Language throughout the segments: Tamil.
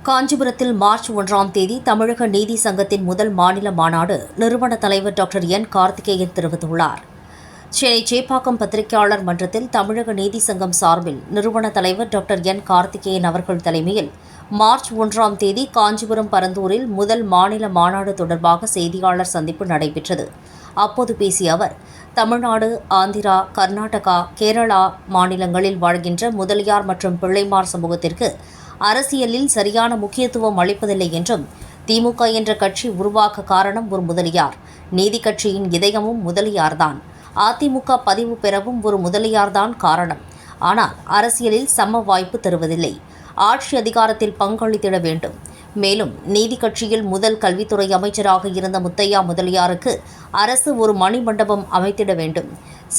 காஞ்சிபுரத்தில் மார்ச் 1ஆம் தேதி தமிழக நீதி சங்கத்தின் முதல் மாநில மாநாடு நிறுவன தலைவர் டாக்டர் என் கார்த்திகேயன் தெரிவித்துள்ளார். சென்னை சேப்பாக்கம் பத்திரிகையாளர் மன்றத்தில் தமிழக நீதி சங்கம் சார்பில் நிறுவன தலைவர் டாக்டர் என் கார்த்திகேயன் அவர்கள் தலைமையில் மார்ச் 1ஆம் தேதி காஞ்சிபுரம் பரந்தூரில் முதல் மாநில மாநாடு தொடர்பாக செய்தியாளர் சந்திப்பு நடைபெற்றது. அப்போது பேசிய அவர், தமிழ்நாடு, ஆந்திரா, கர்நாடகா, கேரளா மாநிலங்களில் வாழ்கின்ற முதலியார் மற்றும் பிள்ளைமார் சமூகத்திற்கு அரசியலில் சரியான முக்கியத்துவம் அளிப்பதில்லை என்றும், திமுக என்ற கட்சி உருவாக்க காரணம் ஒரு முதலியார், நீதி கட்சியின் இதயமும் முதலியார்தான், அதிமுக பதிவு பெறவும் ஒரு முதலியார்தான் காரணம். ஆனால் அரசியலில் சம வாய்ப்பு தருவதில்லை, ஆட்சி அதிகாரத்தில் பங்களித்திட வேண்டும். மேலும் நீதி கட்சியில் முதல் கல்வித்துறை அமைச்சராக இருந்த முத்தையா முதலியாருக்கு அரசு ஒரு மணிமண்டபம் அமைத்திட வேண்டும்.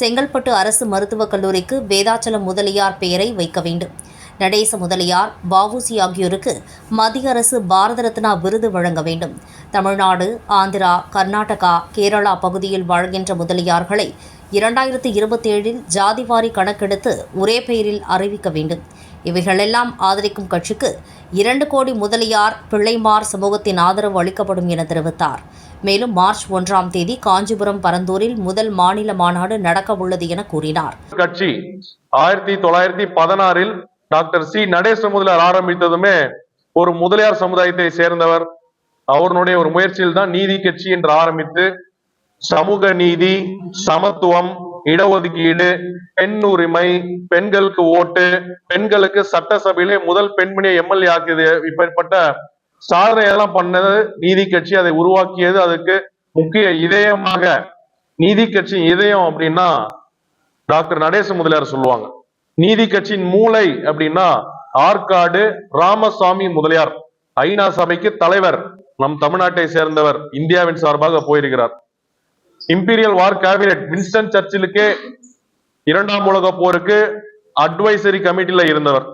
செங்கல்பட்டு அரசு மருத்துவக் கல்லூரிக்கு வேதாச்சலம் முதலியார் பெயரை வைக்க வேண்டும். நடேச முதலியார், வ.உ.சி. ஆகியோருக்கு மத்திய அரசு பாரத ரத்னா விருது வழங்க வேண்டும். தமிழ்நாடு, ஆந்திரா, கர்நாடகா, கேரளா பகுதியில் வாழ்கின்ற முதலியார்களை 2027 ஜாதிவாரி கணக்கெடுத்து ஒரே பெயரில் அறிவிக்க வேண்டும். இவைகளெல்லாம் ஆதரிக்கும் கட்சிக்கு 2 கோடி முதலியார், பிள்ளைமார் சமூகத்தின் ஆதரவு அளிக்கப்படும் என தெரிவித்தார். மேலும் மார்ச் 1ஆம் தேதி காஞ்சிபுரம் பரந்தூரில் முதல் மாநில மாநாடு நடக்க உள்ளது என கூறினார். கட்சி 1916 டாக்டர் சி. நடேச முதலியார் ஆரம்பித்ததுமே ஒரு முதலியார் சமுதாயத்தை சேர்ந்தவர். அவருடைய ஒரு முயற்சியில் தான் நீதி கட்சி என்று ஆரம்பித்து சமூக நீதி, சமத்துவம், இடஒதுக்கீடு, பெண் உரிமை, பெண்களுக்கு ஓட்டு, பெண்களுக்கு சட்டசபையிலே முதல் பெண்மணியை எம்எல்ஏ ஆக்கியது, இப்படிப்பட்ட சாதனையெல்லாம் பண்ணது நீதி கட்சி. அதை உருவாக்கியது. அதுக்கு முக்கிய இதயமாக நீதி கட்சி இதயம் அப்படின்னா டாக்டர் நடேச முதலியார் சொல்லுவாங்க. நீதி கட்சியின் மூளை அப்படின்னா ஆற்காடு ராமசாமி முதலியார், ஐநா சபைக்கு தலைவர், நம் தமிழ்நாட்டை சேர்ந்தவர், இந்தியாவின் சார்பாக போயிருக்கிறார். இம்பீரியல் வார் கேபினெட் வின்ஸ்டன் சர்ச்சிலுக்கே 2ஆம் உலக போருக்கு அட்வைசரி கமிட்டியில இருந்தவர்.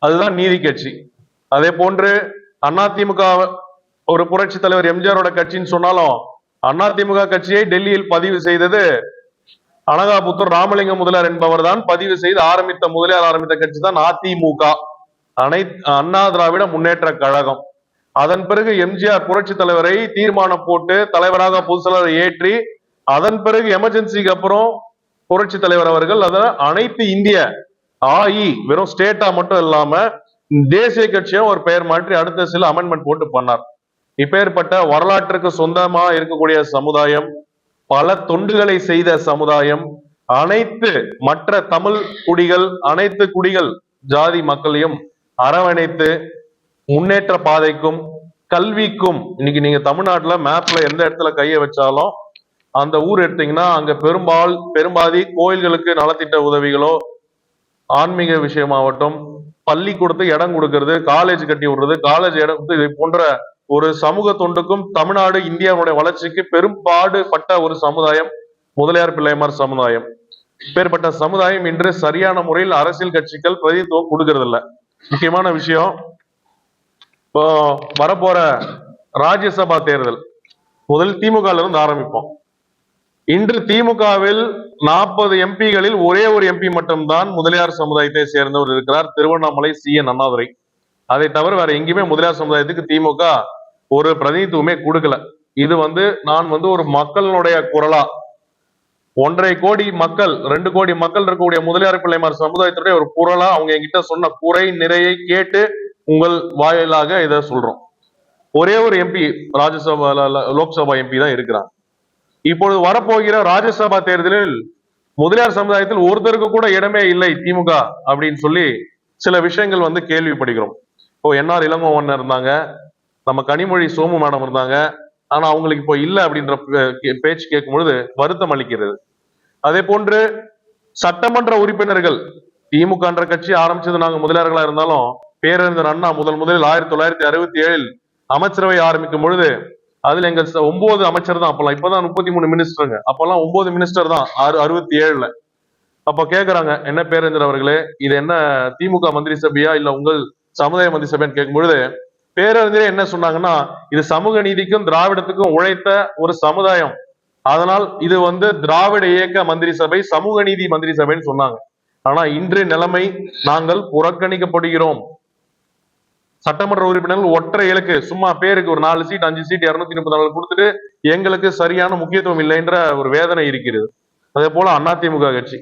அதுதான் நீதி கட்சி. அதே போன்று அதிமுக ஒரு புரட்சி தலைவர் எம்ஜிஆரோட கட்சின்னு சொன்னாலும் அதிமுக கட்சியை டெல்லியில் பதிவு செய்தது அனகாபுத்தூர் ராமலிங்க முதலியார் என்பவர் தான் பதிவு செய்து முதலியார் ஆரம்பித்த கட்சி தான் அதிமுக, அண்ணா திராவிட முன்னேற்ற கழகம். அதன் பிறகு எம்ஜிஆர் புரட்சி தலைவரை தீர்மானம் போட்டு தலைவராக பொதுச்செயலாளரை ஏற்றி, அதன் பிறகு எமர்ஜென்சிக்கு அப்புறம் புரட்சி தலைவர் அவர்கள் அதை அனைத்து இந்திய வெறும் ஸ்டேட்டா மட்டும் இல்லாம தேசிய கட்சியா ஒரு பெயர் மாற்றி அடுத்த சில அமெண்ட்மெண்ட் போட்டு பண்ணார். இப்பேற்பட்ட வரலாற்றுக்கு சொந்தமா இருக்கக்கூடிய சமுதாயம், பல தொண்டுகளை செய்த சமுதாயம், அனைத்து மற்ற தமிழ் குடிகள், அனைத்து குடிகள் ஜாதி மக்களையும் அரவணைத்து முன்னேற்ற பாதைக்கும் கல்விக்கும், இன்னைக்கு நீங்க தமிழ்நாட்டுல மேப்ல எந்த இடத்துல கையை வச்சாலும் அந்த ஊர் எடுத்தீங்கன்னா அங்க பெரும்பாதி கோயில்களுக்கு நலத்திட்ட உதவிகளோ, ஆன்மீக விஷயமாகட்டும், பள்ளிக்கூடத்துக்கு இடம் கொடுக்கறது, காலேஜ் கட்டி விடுறது, காலேஜ் இடம் இது போன்ற ஒரு சமூக தொண்டுக்கும் தமிழ்நாடு இந்தியாவுடைய வளர்ச்சிக்கு பெரும்பாடுபட்ட ஒரு சமுதாயம் முதலியார் பிள்ளைமார் சமுதாயம். இப்பேற்பட்ட சமுதாயம் இன்று சரியான முறையில் அரசியல் கட்சிகள் பிரதித்துவம் கொடுக்கறது இல்ல. முக்கியமான விஷயம், இப்போ வரப்போற ராஜ்யசபா தேர்தல் முதல் திமுக இருந்து ஆரம்பிப்போம். இன்று திமுகவில் 40 எம்பிகளில் ஒரே ஒரு எம்பி மட்டும்தான் முதலியார் சமுதாயத்தை சேர்ந்தவர் இருக்கிறார், திருவண்ணாமலை CN அண்ணாதுரை. அதை தவிர வேற எங்கேயுமே முதலியார் சமுதாயத்துக்கு திமுக ஒரு பிரதிநிதித்துவமே கொடுக்கல. இது நான் ஒரு மக்களுடைய குரலா 1.5 கோடி மக்கள் 2 கோடி மக்கள் இருக்கக்கூடிய முதலியார் பிள்ளைமார் சமுதாயத்துடைய ஒரு குரலா அவங்க என்கிட்ட சொன்ன குறை நிறையை கேட்டு உங்கள் வாயிலாக இதை சொல்றோம். ஒரே ஒரு எம்பி ராஜ்யசபா லோக்சபா எம்பி தான் இருக்கிறார். இப்பொழுது வரப்போகிற ராஜ்யசபா தேர்தலில் முதலியார் சமுதாயத்தில் ஒருத்தருக்கு கூட இடமே இல்லை திமுக அப்படின்னு சொல்லி சில விஷயங்கள் கேள்விப்படுகிறோம். இப்போ என்ஆர் இளங்கோவன் இருந்தாங்க, நம்ம கனிமொழி சோமு மேடம் இருந்தாங்க, ஆனா அவங்களுக்கு இப்போ இல்லை அப்படின்ற பேச்சு கேட்கும் பொழுது வருத்தம் அளிக்கிறது. அதே போன்று சட்டமன்ற உறுப்பினர்கள், திமுக என்ற கட்சி ஆரம்பிச்சது நாங்க முதலியார்களா இருந்தாலும் பேரறிஞர் அண்ணா முதலில் 1967 அமைச்சரவை ஆரம்பிக்கும் பொழுது அதுல எங்க 9 அமைச்சர் தான். அப்பெல்லாம் இப்பதான் 33 மினிஸ்டருங்க, அப்பெல்லாம் 9 மினிஸ்டர் தான் 67. அப்ப கேக்குறாங்க, என்ன பேரறிஞர் அவர்களே, இது என்ன திமுக மந்திரி சபையா இல்ல உங்கள் சமுதாய மந்திரி சபைன்னு கேட்கும் பொழுது பேரறிஞரே என்ன சொன்னாங்கன்னா, இது சமூக நீதிக்கும் திராவிடத்துக்கும் உழைத்த ஒரு சமுதாயம், அதனால் இது திராவிட இயக்க மந்திரி சபை, சமூக நீதி மந்திரி சபைன்னு சொன்னாங்க. ஆனா இன்று நிலைமை, நாங்கள் புறக்கணிக்கப்படுகிறோம். சட்டமன்ற உறுப்பினர்கள் ஒற்றை இலக்கு சும்மா பேருக்கு ஒரு 4 சீட் 5 சீட் 234 கொடுத்துட்டு எங்களுக்கு சரியான முக்கியத்துவம் இல்லை என்ற ஒரு வேதனை இருக்கிறது. அதே போல அதிமுக கட்சி,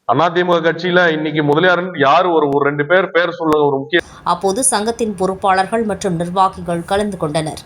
அதிமுக கட்சியில இன்னைக்கு முதலியார் யாரு ஒரு 2 பேர் சொல்ல ஒரு முக்கிய அப்போது சங்கத்தின் பொறுப்பாளர்கள் மற்றும் நிர்வாகிகள் கலந்து கொண்டனர்.